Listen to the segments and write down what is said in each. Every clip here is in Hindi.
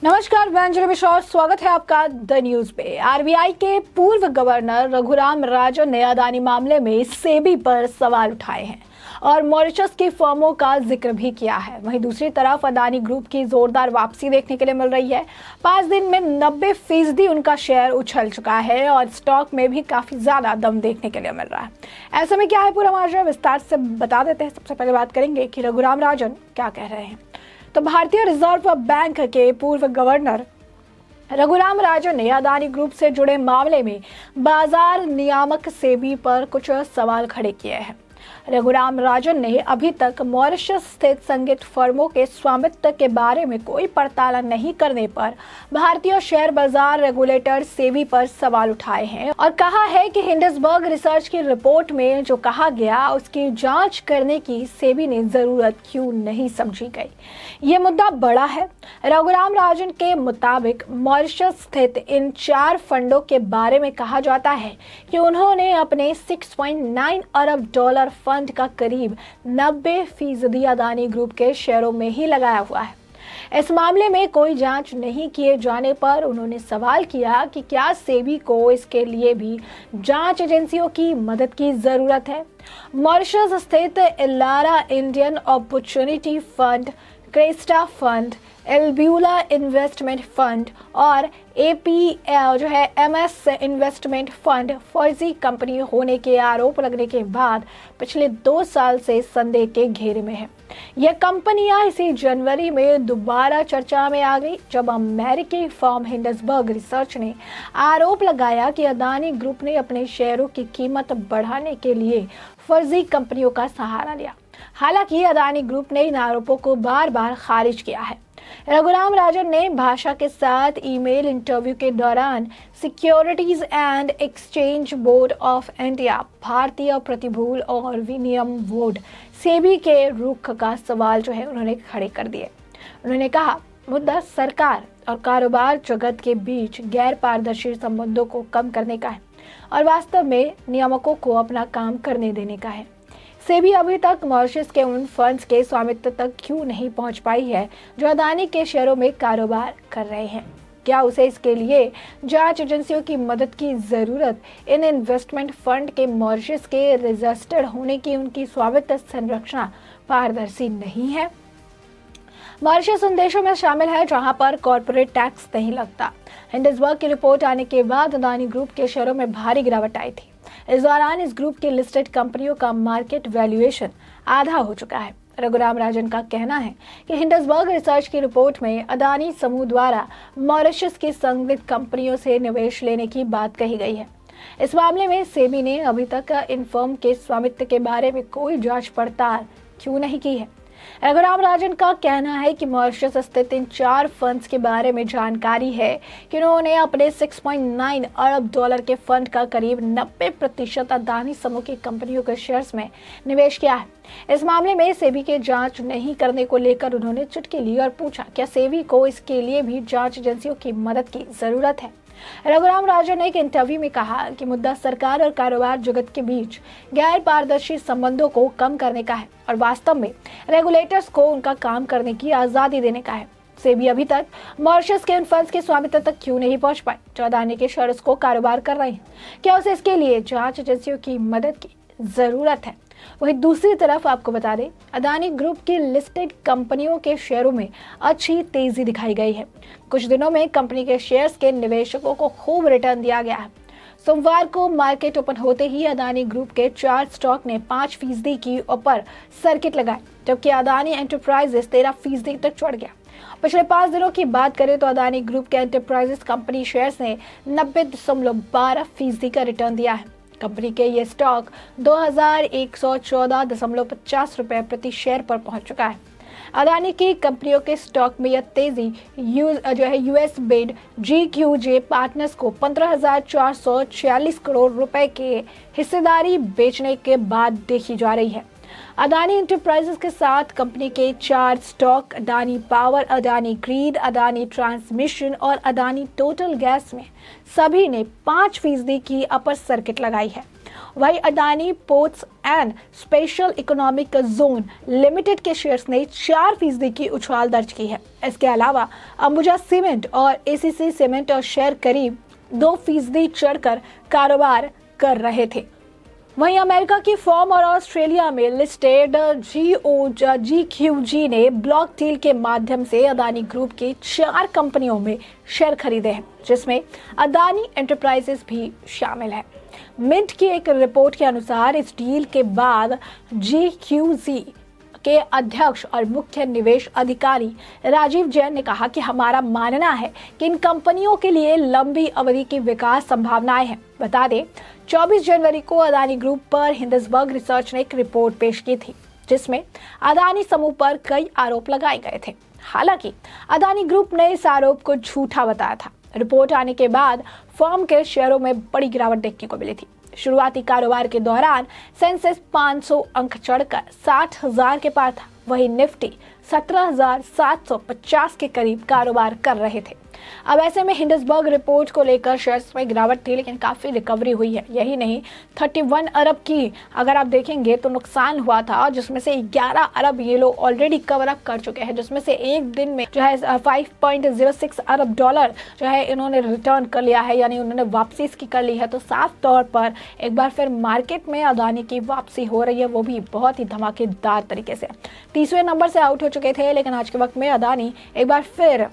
नमस्कार, मैं अंजलि मिश्रा और स्वागत है आपका द न्यूज पे। आरबीआई के पूर्व गवर्नर रघुराम राजन ने अदानी मामले में सेबी पर सवाल उठाए हैं और मॉरिशस की फर्मों का जिक्र भी किया है। वहीं दूसरी तरफ अदानी ग्रुप की जोरदार वापसी देखने के लिए मिल रही है। 5 दिन में 90% उनका शेयर उछल चुका है और स्टॉक में भी काफी ज्यादा दम देखने के लिए मिल रहा है। ऐसे में क्या है पूरा माजरा, विस्तार से बता देते हैं। सबसे पहले बात करेंगे कि रघुराम राजन क्या कह रहे हैं। तो भारतीय रिजर्व बैंक के पूर्व गवर्नर रघुराम राजन ने अदानी ग्रुप से जुड़े मामले में बाजार नियामक सेबी पर कुछ सवाल खड़े किए हैं। रघुराम राजन ने अभी तक मॉरिशस स्थित संगीत फर्मों के स्वामित्व के बारे में कोई पड़ताल नहीं करने पर भारतीय शेयर बाजार रेगुलेटर सेबी पर सवाल उठाए हैं और कहा है कि हिंडसबर्ग रिसर्च की रिपोर्ट में जो कहा गया उसकी जांच करने की सेबी ने जरूरत क्यों नहीं समझी गई। ये मुद्दा बड़ा है। रघुराम राजन के मुताबिक मॉरिशस स्थित इन 4 फंडों के बारे में कहा जाता है कि उन्होंने अपने 6.9 अरब डॉलर फंड का करीब 90% अदानी ग्रुप के शेयरों में ही लगाया हुआ है। इस मामले में कोई जांच नहीं किए जाने पर उन्होंने सवाल किया कि क्या सेबी को इसके लिए भी जांच एजेंसियों की मदद की जरूरत है। मॉरिशस स्थित Elara Indian opportunity fund, Cresta fund, Albula investment fund और एपीएल जो है एमएस इन्वेस्टमेंट फंड फर्जी कंपनी होने के आरोप लगने के बाद पिछले 2 साल से संदेह के घेरे में है। यह कंपनियां इसी जनवरी में दोबारा चर्चा में आ गई जब अमेरिकी फर्म हिंडसबर्ग रिसर्च ने आरोप लगाया कि अदानी ग्रुप ने अपने शेयरों की कीमत बढ़ाने के लिए फर्जी कंपनियों का सहारा लिया। हालांकि अदानी ग्रुप ने इन आरोपों को बार बार खारिज किया है। रघुराम राजन ने भाषा के साथ ईमेल इंटरव्यू के दौरान securities and exchange board of India, भारतीय प्रतिभूल और विनिमय बोर्ड सेबी के रुख का सवाल जो है उन्होंने खड़े कर दिए। उन्होंने कहा, मुद्दा सरकार और कारोबार जगत के बीच गैर पारदर्शी संबंधों को कम करने का है और वास्तव में नियामकों को अपना काम करने देने का है। सेबी अभी तक मॉरिशस के उन फंड्स के स्वामित्व तक क्यों नहीं पहुंच पाई है जो अदानी के शेयरों में कारोबार कर रहे हैं। क्या उसे इसके लिए जांच एजेंसियों की मदद की जरूरत इन इन्वेस्टमेंट फंड के मॉरिशस के रजिस्टर्ड होने की उनकी स्वामित्व संरचना पारदर्शी नहीं है। मॉरिशस उन देशों में शामिल है जहां पर कॉर्पोरेट टैक्स नहीं लगता। हिंडसबर्ग की रिपोर्ट आने के बाद अदानी ग्रुप के शेयरों में भारी गिरावट आई थी। इस दौरान इस ग्रुप की लिस्टेड कंपनियों का मार्केट वैल्यूएशन आधा हो चुका है। रघुराम राजन का कहना है कि हिंडसबर्ग रिसर्च की रिपोर्ट में अदानी समूह द्वारा मॉरिशस की संबंधित कंपनियों से निवेश लेने की बात कही गई है। इस मामले में सेबी ने अभी तक इन फर्म के स्वामित्व के बारे में कोई जांच पड़ताल क्यों नहीं की है। रघुराम राजन का कहना है कि मॉरिशस स्थित इन 4 फंड्स के बारे में जानकारी है कि उन्होंने अपने 6.9 अरब डॉलर के फंड का करीब 90% अदानी समूह की कंपनियों के शेयर्स में निवेश किया है। इस मामले में सेबी के जांच नहीं करने को लेकर उन्होंने चुटकी ली और पूछा, क्या सेबी को इसके लिए भी जांच एजेंसियों की मदद की जरूरत है। रघुराम राजन ने एक इंटरव्यू में कहा कि मुद्दा सरकार और कारोबार जगत के बीच गैर पारदर्शी संबंधों को कम करने का है और वास्तव में रेगुलेटर्स को उनका काम करने की आजादी देने का है। सेबी अभी तक मॉरिशस के उन फंड्स के स्वामित्व तक क्यों नहीं पहुंच पाए जो अदानी के शेयर्स को कारोबार कर रहे हैं। क्या उसे इसके लिए जांच एजेंसियों की मदद की जरूरत है। वहीं दूसरी तरफ आपको बता दें, अदानी ग्रुप की लिस्टेड कंपनियों के शेयरों में अच्छी तेजी दिखाई गई है। कुछ दिनों में कंपनी के शेयर्स के निवेशकों को खूब रिटर्न दिया गया है। सोमवार को मार्केट ओपन होते ही अदानी ग्रुप के 4 स्टॉक ने 5% की ऊपर सर्किट लगाए, जबकि अदानी एंटरप्राइजेस 13% तक चढ़ गया। पिछले 5 दिनों की बात करें तो अदानी ग्रुप के एंटरप्राइजेस कंपनी शेयर्स ने 90.12% का रिटर्न दिया है। कंपनी के ये स्टॉक 2114.50 रुपए प्रति शेयर पर पहुंच चुका है। अदानी की कंपनियों के स्टॉक में यह तेजी यूएस बेस्ड GQJ पार्टनर्स को 15,446 करोड़ रुपए के हिस्सेदारी बेचने के बाद देखी जा रही है। अदानी इंटरप्राइजेस के साथ कंपनी के 4 stock Adani power, Adani grid, Adani transmission और अदानी टोटल गैस में सभी ने 5% की अपर सर्किट लगाई है वही Adani ports and special economic zone limited के शेयर्स ने 4% की उछाल दर्ज की है। इसके अलावा अंबुजा सीमेंट और एसीसी सीमेंट और शेयर करीब 2% चढ़कर कारोबार कर रहे थे। वहीं अमेरिका की फर्म और ऑस्ट्रेलिया में लिस्टेड GQG ने ब्लॉक डील के माध्यम से अदानी ग्रुप की 4 कंपनियों में शेयर खरीदे हैं, जिसमें अदानी एंटरप्राइजेस भी शामिल है। मिंट की एक रिपोर्ट के अनुसार इस डील के बाद GQG के अध्यक्ष और मुख्य निवेश अधिकारी राजीव जैन ने कहा कि हमारा मानना है कि इन कंपनियों के लिए लंबी अवधि की विकास संभावनाएं हैं। बता दें, 24 जनवरी को अदानी ग्रुप पर हिंडसबर्ग रिसर्च ने एक रिपोर्ट पेश की थी, जिसमें अदानी समूह पर कई आरोप लगाए गए थे। हालांकि अदानी ग्रुप ने इस आरोप को झूठा बताया था। रिपोर्ट आने के बाद फर्म के शेयरों में बड़ी गिरावट देखने को मिली थी। शुरुआती कारोबार के दौरान सेंसेक्स 500 अंक चढ़कर 60,000 के पार था। वहीं निफ्टी 17,750 के करीब कारोबार कर रहे थे। अब ऐसे में हिंडसबर्ग रिपोर्ट को लेकर शेयर्स में गिरावट थी, लेकिन काफी रिकवरी हुई है। यही नहीं, 31 अरब की अगर आप देखेंगे तो नुकसान हुआ था, जिसमें से 11 अरब ये लोग ऑलरेडी कवर अप कर चुके हैं, जिसमें से एक दिन में जो है 5.06 अरब डॉलर जो है इन्होंने रिटर्न कर लिया है, यानी उन्होंने वापसी इसकी कर ली है। तो साफ तौर पर एक बार फिर मार्केट में अदानी की वापसी हो रही है, वो भी बहुत ही धमाकेदार तरीके से। 30वें नंबर से आउट हो चुके थे, लेकिन आज के वक्त में अदानी एक बार फिर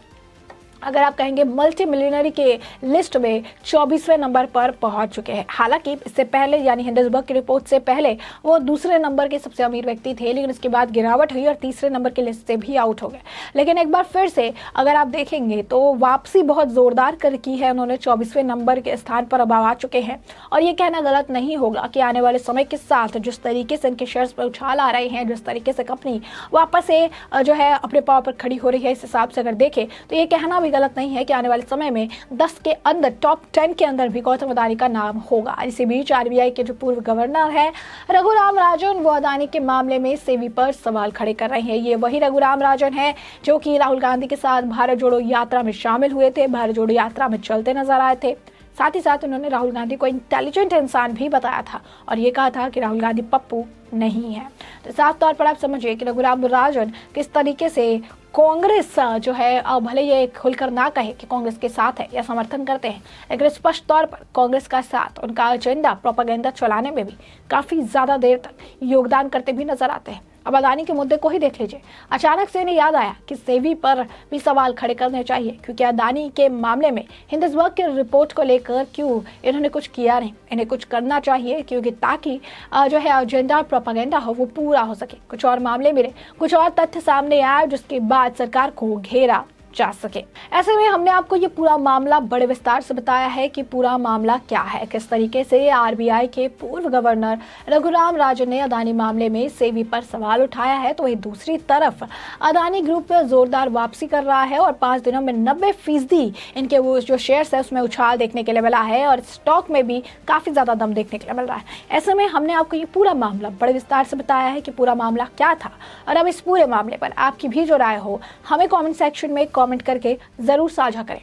अगर आप कहेंगे मल्टी मिलियनरी के लिस्ट में 24वें नंबर पर पहुंच चुके हैं। हालांकि इससे पहले यानी हिंडसबर्ग की रिपोर्ट से पहले वो दूसरे नंबर के सबसे अमीर व्यक्ति थे, लेकिन इसके बाद गिरावट हुई और तीसरे नंबर की लिस्ट से भी आउट हो गए। लेकिन एक बार फिर से अगर आप देखेंगे तो वापसी बहुत जोरदार कर की है उन्होंने, 24वें नंबर के स्थान पर अब आ चुके हैं। और ये कहना गलत नहीं होगा कि आने वाले समय के साथ जिस तरीके से इनके शेयर्स पर उछाल आ रहे हैं, जिस तरीके से कंपनी वापस से जो है अपने पांव पर खड़ी हो रही है, इस हिसाब से अगर देखें तो ये कहना गलत नहीं है कि आने वाले समय में 10 के अंदर टॉप 10 के अंदर भी गौतम अदानी का नाम होगा। इसी बीच आरबीआई के जो पूर्व गवर्नर है रघुराम राजन, वो अदानी के मामले में सेबी पर सवाल खड़े कर रहे हैं। ये वही रघुराम राजन है जो कि राहुल गांधी के साथ भारत जोड़ो यात्रा में शामिल हुए थे, भारत जोड़ो यात्रा में चलते नजर आए थे। साथ ही साथ उन्होंने राहुल गांधी को इंटेलिजेंट इंसान भी बताया था और ये कहा था कि राहुल गांधी पप्पू नहीं है। तो साफ तौर पर आप समझिए कि रघुराम राजन किस तरीके से कांग्रेस जो है, भले ये खुलकर ना कहे कि कांग्रेस के साथ है या समर्थन करते हैं, लेकिन स्पष्ट तौर पर कांग्रेस का साथ, उनका एजेंडा प्रोपेगेंडा चलाने में भी काफी ज्यादा देर तक योगदान करते भी नजर आते हैं। अब अदानी के मुद्दे को ही देख लीजिए। अचानक से इन्हें याद आया कि सेबी पर भी सवाल खड़े करने चाहिए, क्योंकि अदानी के मामले में हिंडसबर्ग की रिपोर्ट को लेकर क्यों इन्होंने कुछ किया नहीं। इन्हें कुछ करना चाहिए, क्योंकि ताकि जो है एजेंडा प्रोपेगेंडा हो वो पूरा हो सके, कुछ और मामले मिले, कुछ और तथ्य सामने आए, जिसके बाद सरकार को घेरा जा सके। ऐसे में हमने आपको ये पूरा मामला बड़े विस्तार से बताया है कि पूरा मामला क्या है, किस तरीके से आरबीआई के पूर्व गवर्नर रघुराम राजन ने अदानी मामले में सेबी पर सवाल उठाया है। तो वही दूसरी तरफ अदानी ग्रुप जोरदार वापसी कर रहा है और 5 दिनों में 90% इनके वो जो शेयर्स है उसमें उछाल देखने के लिए मिला है और स्टॉक में भी काफी ज्यादा दम देखने के लिए मिल रहा है। ऐसे में हमने आपको ये पूरा मामला बड़े विस्तार से बताया है कि पूरा मामला क्या था। और अब इस पूरे मामले पर आपकी भी जो राय हो, हमें कॉमेंट सेक्शन में कमेंट करके जरूर साझा करें।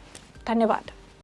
धन्यवाद।